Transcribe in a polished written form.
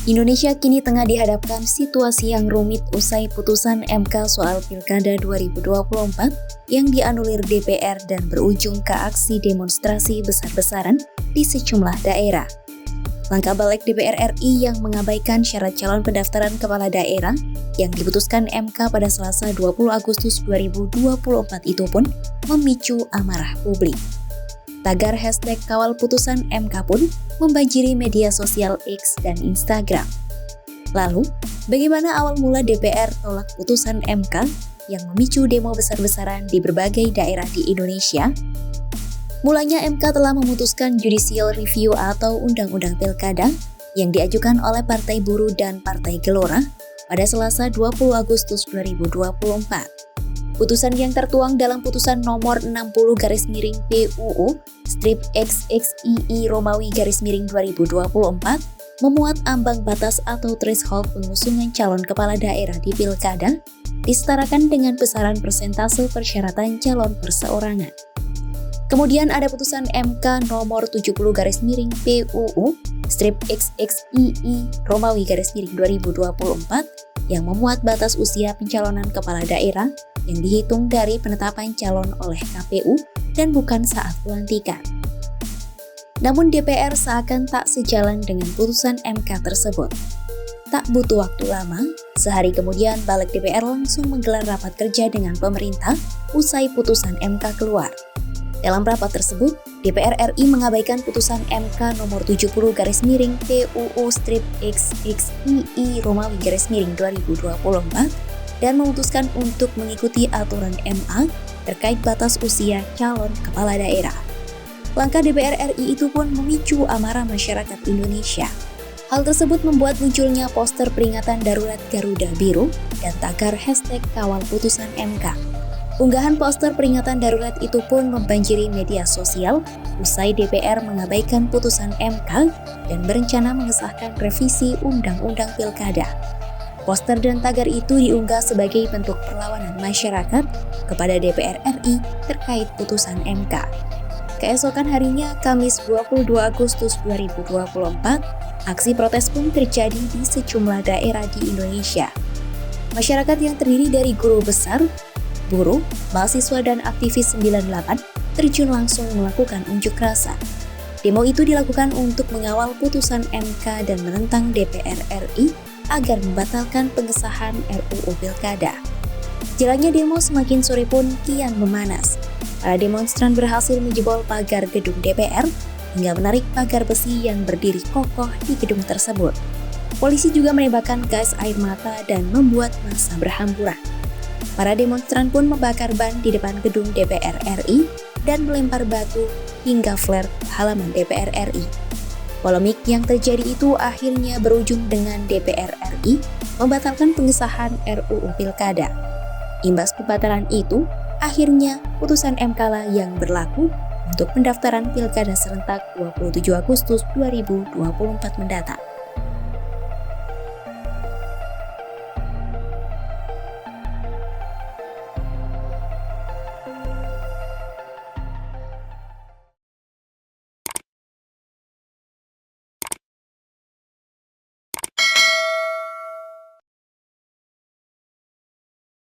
Indonesia kini tengah dihadapkan situasi yang rumit usai putusan MK soal Pilkada 2024 yang dianulir DPR dan berujung ke aksi demonstrasi besar-besaran di sejumlah daerah. Langkah balik DPR RI yang mengabaikan syarat calon pendaftaran kepala daerah yang diputuskan MK pada Selasa 20 Agustus 2024 itu pun memicu amarah publik. Tagar hashtag kawal putusan MK pun membanjiri media sosial X dan Instagram. Lalu, bagaimana awal mula DPR tolak putusan MK yang memicu demo besar-besaran di berbagai daerah di Indonesia? Mulanya MK telah memutuskan judicial review atau Undang-Undang Pilkada yang diajukan oleh Partai Buruh dan Partai Gelora pada Selasa 20 Agustus 2024. Putusan yang tertuang dalam putusan nomor 60/PUU strip XXII Romawi _2024 memuat ambang batas atau threshold pengusungan calon kepala daerah di Pilkada disetarakan dengan besaran persentase persyaratan calon perseorangan. Kemudian ada putusan MK nomor 70/PUU strip XXII Romawi _2024 yang memuat batas usia pencalonan kepala daerah yang dihitung dari penetapan calon oleh KPU dan bukan saat pelantikan. Namun DPR seakan tak sejalan dengan putusan MK tersebut. Tak butuh waktu lama, sehari kemudian balik DPR langsung menggelar rapat kerja dengan pemerintah usai putusan MK keluar. Dalam rapat tersebut, DPR RI mengabaikan putusan MK nomor 70/PUU strip XXII Romawi _2024 dan memutuskan untuk mengikuti aturan MA terkait batas usia calon kepala daerah. Langkah DPR RI itu pun memicu amarah masyarakat Indonesia. Hal tersebut membuat munculnya poster peringatan darurat Garuda Biru dan tagar hashtag kawal putusan MK. Unggahan poster peringatan darurat itu pun membanjiri media sosial usai DPR mengabaikan putusan MK dan berencana mengesahkan revisi Undang-Undang Pilkada. Poster dan tagar itu diunggah sebagai bentuk perlawanan masyarakat kepada DPR RI terkait putusan MK. Keesokan harinya, Kamis 22 Agustus 2024, aksi protes pun terjadi di sejumlah daerah di Indonesia. Masyarakat yang terdiri dari guru besar, buruh, mahasiswa dan aktivis 98 terjun langsung melakukan unjuk rasa. Demo itu dilakukan untuk mengawal putusan MK dan menentang DPR RI agar membatalkan pengesahan RUU Pilkada. Jalannya demo semakin sore pun kian memanas. Para demonstran berhasil menjebol pagar gedung DPR hingga menarik pagar besi yang berdiri kokoh di gedung tersebut. Polisi juga menembakkan gas air mata dan membuat massa berhamburan. Para demonstran pun membakar ban di depan gedung DPR RI dan melempar batu hingga flare halaman DPR RI. Polemik yang terjadi itu akhirnya berujung dengan DPR RI membatalkan pengesahan RUU Pilkada. Imbas pembatalan itu, akhirnya putusan MK lah yang berlaku untuk pendaftaran Pilkada serentak 27 Agustus 2024 mendatang.